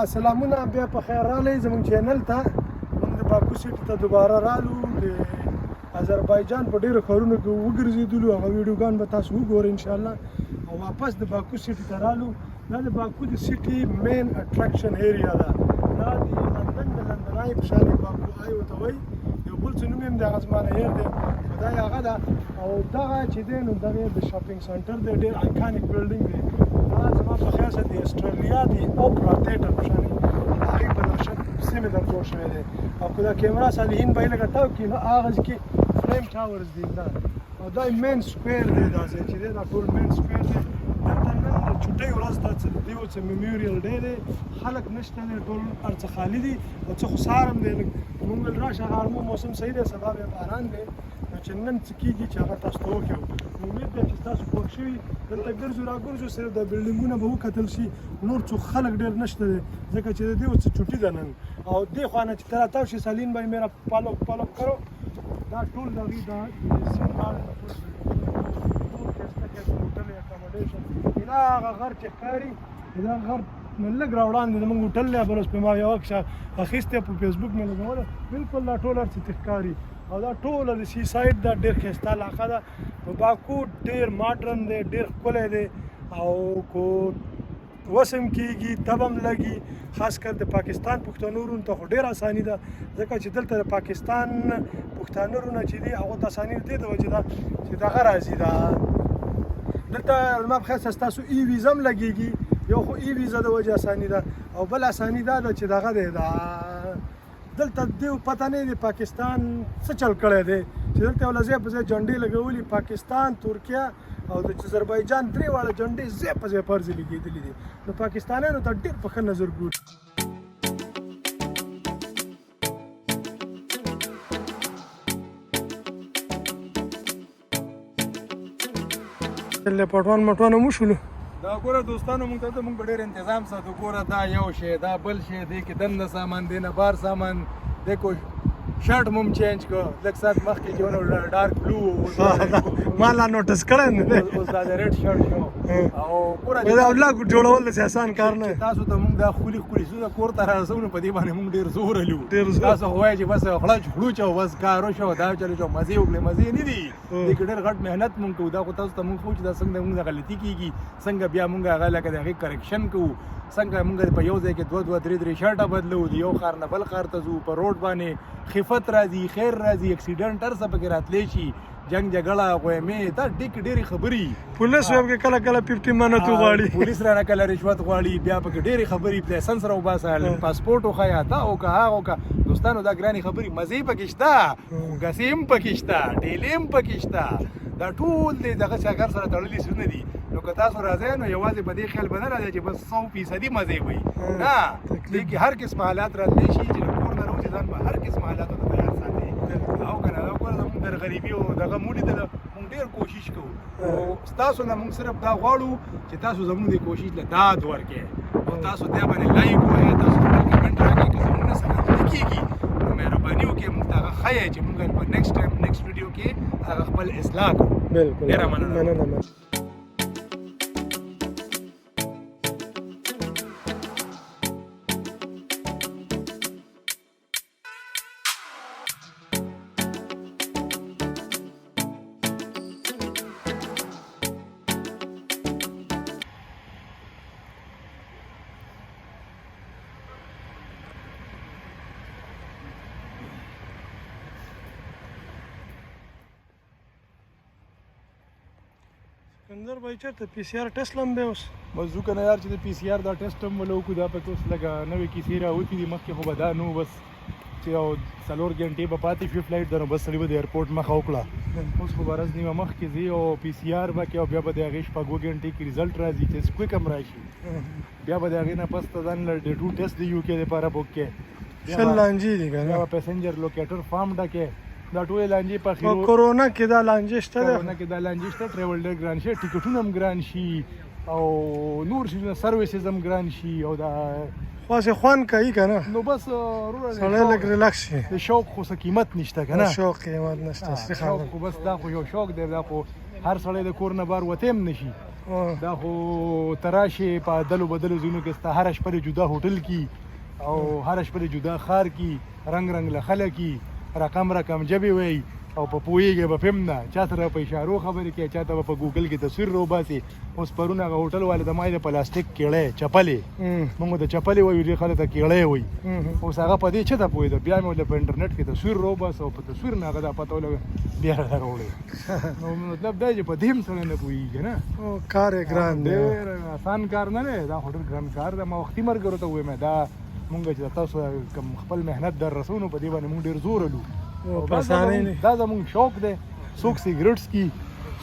سلامونه بیا په خیر راغلی زموږ چینل ته. موږ د باکو سیټي ته دوباره رالو. د آذربایجان په ډېرو ښارونو کې وګرځېدلو، هغه ویډیوګان به تاسو وګورئ انشاءالله. او واپس د باکو سیټي ته رالو. دا د باکو د سیټي مین اټراکشن ایریا ده. دا د لندن د لندنای په شان باکو آی ورته وایي. یو بل څه نوم یې هم د هغه زما نه هېر دی، خو دا یې هغه ده. او دغه چې دی نو دغه د شاپینګ سنټر دی، ډېر آیکانیک بلډینګ دی. دا زما په خیال سره د اسټرالیا د اوپرا تیټر په شان هغې په نقشه سیمې ته جوړ شوی دی. او که دا کیمرا صالحین به یې لږه تاو کړي نو هغه کې فریم ټاورز دي دا. او دا مین سکویر دی، دا ځای چې دی دا ټول مین سکویر دی. دلته نن د چوټۍ ورځ ده، څه د دې څه میموریل ډے دی، خلک نشته دی، ټول هر څه خالي دي. او څه خو سهار هم دی، موږ ویل راشه غرمه موسم صحیح دی، سبا بیا باران دی. نو چې نن څه کېږي چې هغه تاسو ته وکړو. امید ده چې تاسو خوښ شوي. دلته ګرځو راګرځو، صرف د بلډینګونه به وکتل شي، نور څوک خلک ډېر نشته دی، ځکه چې د دې څه چوټي ده نن. او دې خوا نه چې ته راتاو شي سالین بھائی میرا پالو کرو. دا ټول د هغې دا سیم کارډ هوټل اکاموډیشن دا هغه غر چې ښکاري، دا غر نو لږ راوړاندې زموږ هوټل دی. بل اوس پې ما یوه کښه اخیستې په فیسبوک مې لګوله، بلکل دا ټول هر څه ته ښکاري. او دا ټوله د سی سایډ دا ډېر ښایسته علاقه ده. نو باکو ډېر ماډرن دی، ډېر ښکلی دی. او کو وسم کېږي تب هم لګي، خاص کر د پاکستان پښتنو ورونو ته خو ډېره اساني ده، ځکه چې دلته د پاکستان پښتانه ورونه چې دي هغو ته اساني د دې د وجې ده چې دغه راځي دا دلته زما په خیال سره ستاسو ای ویزا هم لګېږي. یو خو ای ویزا د وجې اساني ده، او بل اساني دا ده چې دغه دی دا دلته دې پته نه دی پاکستان څه چل کړی دی، چې دلته یو له ځای په ځای جنډې لګولي، پاکستان، ترکیه او د آذربایجان درې واړه جنډې ځای په ځای پرځې لګېدلي دي. نو پاکستانیانو ته ډېر په ښه نظر ګوري. پټوان مټوان هم وشولو. دا ګوره دوستانو موږ ته موږ ډېر انتظام ساتو. ګوره دا یو شی، دا بل شی، دې کې دننه سامان، دې نه بار سامان. دیکھو شرټ مو چینج کړ لږ ساعت مخکې چې ونه ډارک بلو ما لا نوټس کړی نه دی، اوس دا د ریډ شرټ شو. او ګوره دا اولاد جوړول داسې اسان کار نه دی. تاسو ته موږ دا ښکلي ښکلي څه کور ته رارسو نو په دې باندې موږ ډېر زور هلو. تاسو خو وایئ چې بس خړچ خړوچ او بس کار وشو، دا چلو شو، مزې وکړې. مزې نه دي، دې کې ډېر غټ محنت موږ کوو. دا خو تاسو ته موږ ښو چې دا څنګه موږ غلطي کېږي، څنګه بیا موږ هغه لکه د هغې کرکشن کوو، څنګه موږ په یو ځای کې دوه درې شرټه بدلو، د یو ښار نه بل ښار ته ځو، په روډ باندې خفت راځي، خیر راځي، اکسیډنټ هر څه پکې راتلی شي، جنګ جګړه غویمې، دا ډېرې خبرې. پولیس هم کې کله کله 50 منت غواړي، پولیس رانه کله رشوت غواړي، بیا پکې ډېرې خبرې، لایسنس راوباسه، پاسپورټ وښیه، دا وکړه هغه وکړه. دوستانو دا ګرانې خبرې مزې پکې شته، ګسې هم پکې شته، ډیلې هم پکې شته. دا ټول د دغه چاکر سره تړلي څه دي. نو که تاسو راځئ نو یوازې په دې خیال به نه راځئ چې بس 100% مزې وي، نه، دې کې هر قسم حالات راتلی شي چې له کور نه راوځي، ځان به هر قسم حالاتو ته تیار ساتي. او که نه دا ګوره زموږ د غریبي او دغه مو لیدله، موږ ډېر کوشش کوو. او ستاسو نه موږ صرف دا غواړو چې تاسو زموږ د کوشش له داد ورکړئ، او تاسو دې باندې لایک ووایئ، تاسو خپل کمنټ راکړئ. که زموږ نه څه غلطي کېږي نو مهرباني وکړئ موږ ته هغه ښایئ چې موږ په نیکسټ ټایم نیکسټ ویډیو کې هغه خپل اصلاح کړو. بالکل، ډېره مننه. سکندر بھائی چېرته پی سی آر ټیسټ لم دی اوس؟ بس ځو که نه یار چې د پی سی آر دا ټیسټ هم ولو وکړو. دا پکې اوس لږه نوې کیسې راوتې دي، مخکې خو به دا نه و، بس چې یو 4 ګنټې به پاتې شوې فلایټ ده، نو بس سړي به د ایرپورټ مخه وکړه. اوس خو به ورځ نیمه مخکې ځي او پی سی آر به کوي، او بیا به د هغې 6 ګنټې کې رزلټ راځي چې کویک هم راشي. بیا به د هغې نه پس ته ځان له ډې 2 ټیسټ د یو کې دپاره بوک کړې، 6 لانجې دي که بیا نه؟ به پیسنجر لوکیټر فارم ډکې، دا ټولې لانجې په په کرونا کې دا لانجې شته ده؟ کرونا کې دا لانجې شته، ټریول ډېر ګران شي، ټیکټونه هم ګران شي، او نور شیزونه سرویسز هم ګران شي، او دا خاصې خوند کوي که نه؟ نو بس وروره سړی لږ ریلاکس شي. د شوق خو څه قیمت نشته که نه؟ شوق قیمت نشته، صحیح شوق خبره. خو بس دا خو یو شوق دی، دا خو هر سړی د کور نه بار وتی هم نه شي. دا خو تراشي په دلو بدلو ځینو کې ستا هر شپه جدا هوټل کی او هر شپه جدا خار کی رنگ رنگ له خلک کی رقم جبې وي او په پوهېږې به فهم نه چا سره په اشارو خبرې کوي چا ته به په ګوګل کې تصویر روباسي اوس پرون هغه هوټل والے د ما د پلاستیک کیړی چپلې موږ د چپلې وایو ډېر خلک ته کیړی وایي اوس هغه په دې څه ته پوهېده بیا مې ورته په انټرنیټ کې تصویر روباس او په تصویر نه هغه دا پته ولګه بیا راته راوړی نو مطلب دا چې په دې هم سړی نه پوهېږي نه کار یې ګران دی ډېر آسان کار نه دی دا خو ډېر ګران کار دی ما وختي ملګرو ته ووایم دا مونږ چې تاسو کوم خپل محنت در رسو نو په دې باندې مونږ ډېر زور لو دا زمونږ شوق دی څوک سیګریټ څکي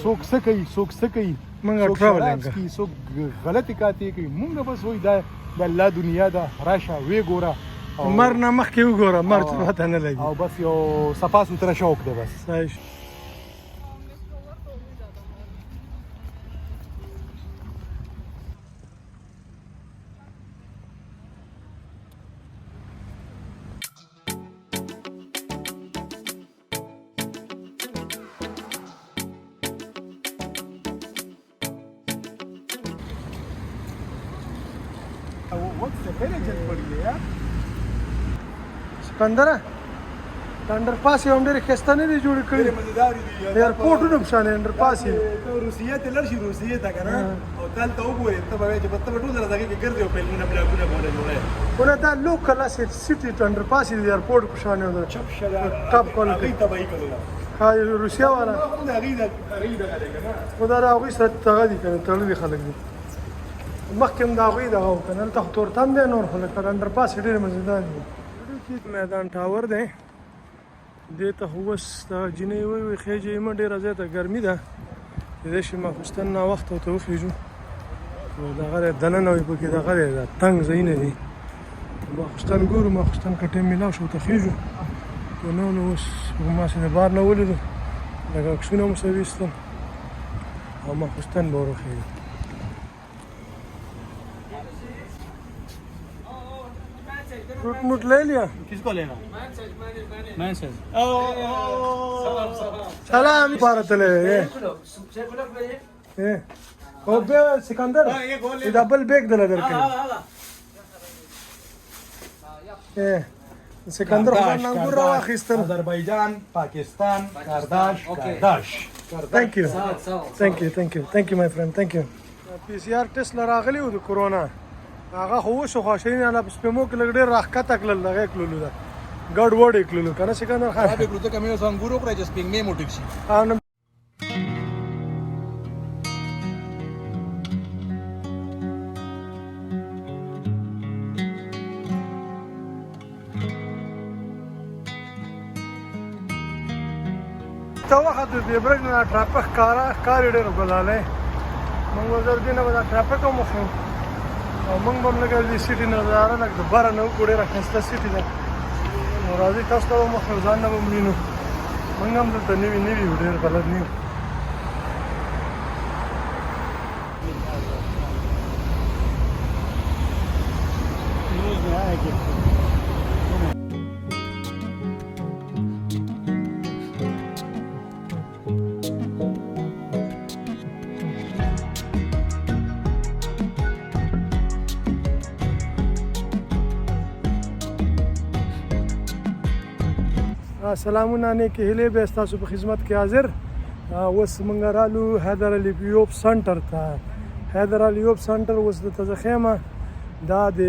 څوک څه کوي څوک څه کوي موږ ټراولینګ کوي څوک غلطې کاتې کوي مونږ بس وایي دا د الله دنیا ده راشه ویې ګوره مر نه مخکې وګوره مر ته پته نه لګي او بس یو صفا سوتره شوق دی بس صحیح What's the village for you, yeah? سکندره انډر پاس یو ډېر ښایسته نه دی جوړ کړی مزیدار دي ایرپورټونه په شان انډر پاس ته روسیې ته لړ شي روسیې ته کنه او دلته وګورې ته به چې په ټول دغه کې ګرځي او فلمونه بلاګونه کوله جوړه ونه دا لوکل اسټ سټي انډر پاس دی ایرپورټ په شان دی چپ شدا ټاپ کوالټي ته به کړو ها روسیا والا دا غیدا کنه خدا راغی سره تغه دي کنه تړلي خلک دي مخکې دا غوي دا او کنه ته تورتم دی نور خلک انډر پاس ډېر مزیدار دی میدان ټاور دی دې ته هوس د جنې وي خېجې یې ډېره زیاته ګرمي ده کېدای شي ماخوستن ناوخته ورته وخېږو نو دغه دی دننه وي پکې دغه دی دا تنګ ځایونه دي ماخوستن ګورو ماخوستن که ټایم میلاو شو ورته خېږو که نه نو اوس هماسې د بار نه ولیدو لږ عکسونه مو څه ویستل او ماخوستن به ورخېږو फ्रूट मूट ले लिया किसको लेना मैसेज सलाम भारत ले ये ओ बे सिकंदर ये डबल बैग दिला दर के ये सिकंदर खान नंबर रवा खिस्तर अजरबैजान पाकिस्तान कारदाश thank you my friend thank you PCR test लराغلی و د کورونا هغه خو شو خواشین نه په سپمو کې لګ ډېر راخته کړل لګې کړلو دا ګډ وډ کړلو کنه سکندر خان به ګلوته کمه څنګه کړی چې سپینګ مې موټیک شي ته وخت دې برګ نه ټرافیک کار ډېر غلاله موږ ورځ دې نه ودا ټرافیک مو خو او موږ هم لږه د سټي نظاره لږ د باره نه وکړو ډېره ښایسته سټي ده نو راځئ تاسو ته به مخ ځان نه به هم وینو موږ هم دلته نوي یو ډېر بلد نه یو سلامونه نیکې هیلې به ستاسو په خدمت کې حاضر اوس موږ رالو حیدر علي ایوب سنټر ته حیدر علي ایوب سنټر اوس د تزخیمه دا د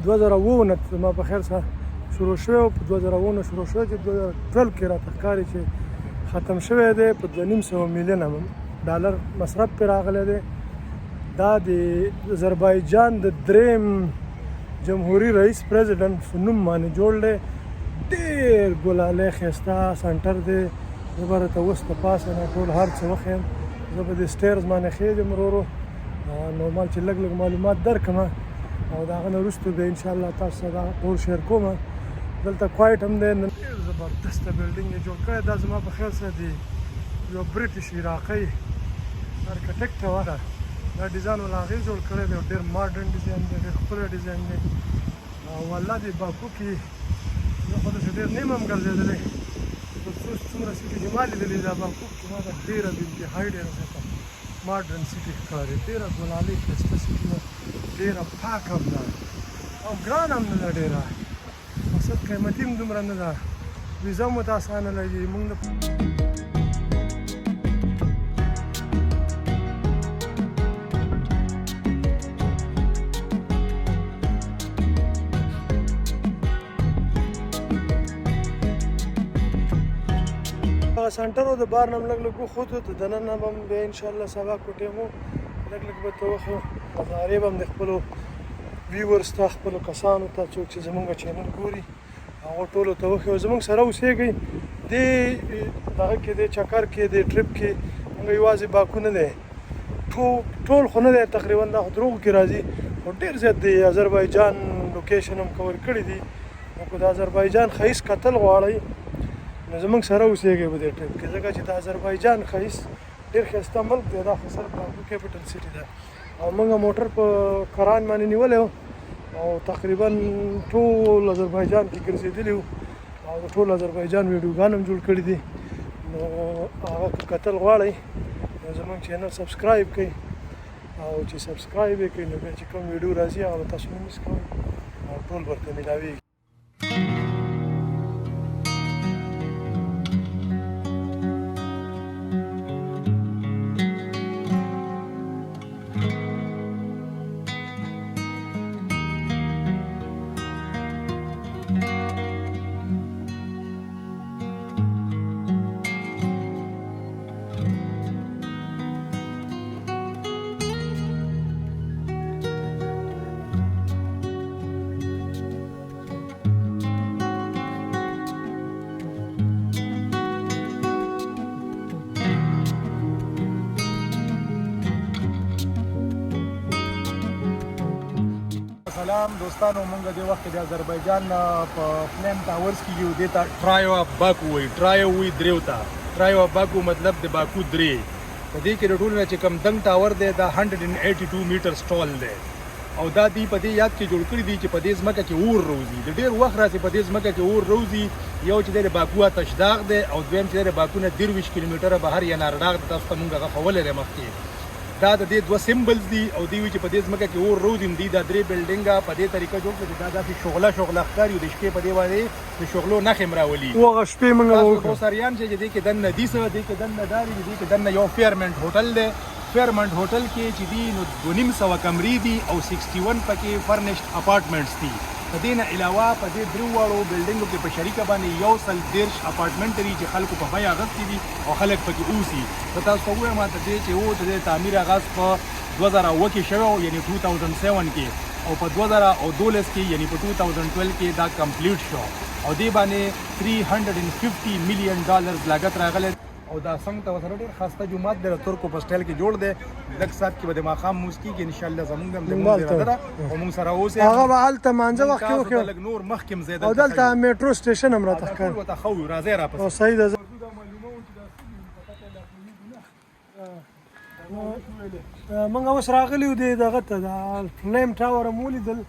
2009 ما په خیر سره شروع شوی په 2009 شروع شوی چې 2012 کې راته ښکاري چې ختم شوی دی په 2.5 میلیونه ډالر مصرف پرې راغلی دی دا د اذربایجان د دریم جمهوري رئیس پریزیډنټ په نوم باندې جوړ دی ډېر ګلالی ښایسته سنټر دی زه به راته اوس د پاسه نه ټول هر څه وښیم زه به د سټیرز باندې خېږم ورو ورو نورمال چې لږ معلومات درکړم او د هغه نه وروسته به انشاءالله تاسو سره دا ټول شیر کوم دلته کوایټ هم دی ډېر زبردسته بلډینګ یې جوړ کړی دا زما په خیال سره د یو برټش عراقي ارکټیکټ وه دا ډیزاین والا هغې جوړ کړی دی ډېر ماډرن ډیزاین دی ډېر ښکلی ډیزاین دی او والله د باکو کې زه خو داسې ډېر نه یم هم ګرځېدلی څومره سیټي چې ما لیدلې دا باکو کې ما ته ډېره بې انتهایي ډېره ښایسته ماډرن سیټي ښکاري ډېره ګلالۍ ښایسته سیټي ده ډېره پاکه هم ده او ګران هم نه ده ډېره مقصد قیمتي هم دومره نه ده ویزه هم ورته اسانه لګي موږ د سنټر و د بار نه هم لږ لږ وښودو د دننه به هم بیا انشاءالله سبا کوټې مو لږ لږ به ته وښیو نظارې به هم د خپلو ویورز ته خپلو کسانو ته څوک چې زموږ چینل ګوري هغو ټولو ته وښیو زموږ سره اوسېږئ دې دغه کې دې چکر کې دې ټریپ کې موږ یوازې باکو نه دی ټول خو نه دی تقریبا دا خو دروغو کې راځي خو ډېر زیات دی اذربایجان لوکیشن هم کور کړي دي نو که د اذربایجان ښایست کتل غواړئ نو زموږ سره اوسېږئ په دې ټریپ کې ځکه چې د اذربایجان ښایست ډېر ښایسته ملک دی دا خو صرف باکو کیپټل سیټي ده او موږ موټر په کران باندې نیولی و او تقریبا ټول اذربایجان کې ګرځېدلي وو او د ټول اذربایجان ویډیوګان هم جوړ کړي دي نو هغه که کتل غواړئ نو زموږ چینل سبسکرایب کړئ او چې سبسکرایب یې کړئ نو بیا چې کوم ویډیو راځي هغه به تاسو نه مس کوئ او ټول ورته میلاویږي سلام دوستانو مونږ د وخت د آذربایجان په فلیم ټاورز کې یو دیتا ټرایو اف باکو وي ټرایو وي دریوتا ټرایو اف باکو مطلب د باکو درې په دې کې د ټولو نه چې کم دنګ ټاور دی دا 182 میټرز ټال دی او دا دی په دې یاد کې جوړ کړی دی چې په دې ځمکه کې اور روزي د ډېر وخت راځي په دې ځمکه کې اور روزي یو چې د باکو تشداغ دی او دویم چې د باکو نه 23 کیلومتره بهر یا نارداغ تاسو ته مونږ غوښولې ده مخکې دا د دې دوه سیمبلز دي او دی چې په دې ځمکه کې اور روزي دي دا درې بلډینګه په دې طریقه جوړ کړي دا داسې شغله ښکاري د شپې په دې باندې د شغلو نښې مراولي هغه شپې موږ وکړو سریان چې دې کې دنه دي څه دې کې دنه داري دې کې دنه یو فیرمنټ هوټل دی فیرمنټ هوټل کې چې دي نو 2500 کمرې دي او 61 پکې فرنشډ اپارټمنټس دي په دې نه علاوه په دې درو واړو بلډینګو کې په شریکه باندې 130 اپارټمنټ لري چې خلکو په بیه اغوستي دي او خلک پکې اوسي په تاسو ته ووایم ته دې چې و د تعمیر آغاز په 2009 کې شوی یعنی 2007 کې او په 2012 کې یعنی په 2012 کې دا کمپلیټ شو او دې باندې $350 million لاګت راغلی او دا څنګه ته وسره ډېر خاصه جمعات د ترکو په سټایل کې جوړ دی لږ سات کې به د ماښام موسیقي کې ان شاء الله زمونږ هم د مونږ راځه او مونږ سره اوسه هغه به هلته مانځه وخت کې وکړو لږ نور مخکې زیاده او دلته میټرو سټیشن هم راته ښکاري ورته خو راځي را پس او صحیح ده موږ اوس راغلي یو دی دغه ته د فلیم ټاور هم ولیدل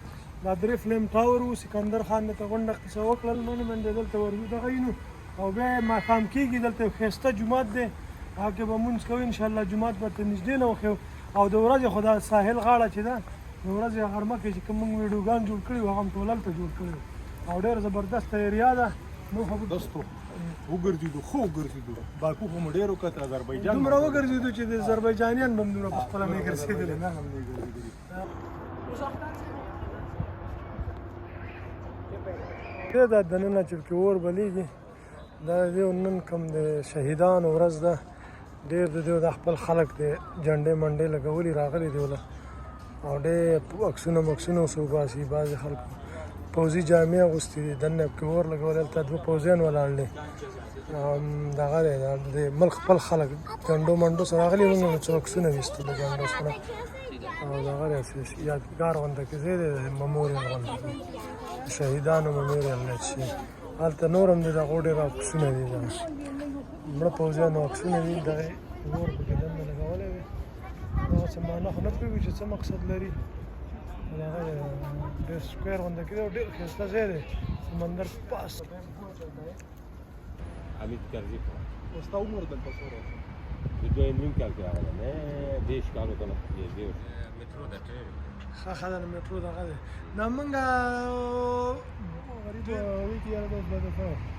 دا درې فلیم ټاور و سکندر خان ته غونډه قصه وکړل منډې دلته ورځو دغه یې او بیا ماښام کېږي دلته یو ښایسته جومات دی هغه کې به مونځ کوو انشاءالله جومات به ته نږدې نه وښیو او د ورځې خو دا ساحل غاړه چې ده د ورځې غرمه کې چې کوم موږ ویډیوګان جوړ کړي وو هغه هم ټول هلته جوړ کړي او ډېر زبردسته ایریا ده نو خو دوستو وګرځېدو خو وګرځېدو باکو خو مو ډېر وکت آذربایجان دومره وګرځېدو چې د آذربایجانیان به هم دومره په خپله نه ګرځېدلي نه هم نه ګرځېدلي دا دننه چې پکې اور بلیږي دا د نن کوم د شهیدانو ورځ ده ډېر د دوی د خپل خلک د جنډې منډې لګولي راغلي دي وله او ډېر عکسونه مکسونه اوس وباسي بعضې خلکو پوځي جامې اغوستې دي دننه پکې اور لګولی هلته دوه پوځیان ولاړ دي دغه دی د ملک خپل خلک جنډو منډو سره راغلي موږ نو څو عکسونه ویستو د جنډو سره او دغه دی یادګار غونډه کې ځای دی مموریل غونډه شهیدانو مموریل چې هلته نور هم د دغو ډېر عکسونه دي مړه پوځیانو عکسونه دي دغه اور پکې دننه لګولی وي دغه څه معنا خو نه پوهېږو چې څه مقصد لري دغه ډېر سکویر غونډه کې دی او ډېر ښایسته ځای دی سمندر پاس حمید کرزي اوس تا عمر دلته څومره دویم نیم کال کې راغلی نه دېرش کالو ته نه دېرش مترو ده ټرین ښه ده مټرو دغه دی نه موږ غریب وی کې یاره دوست به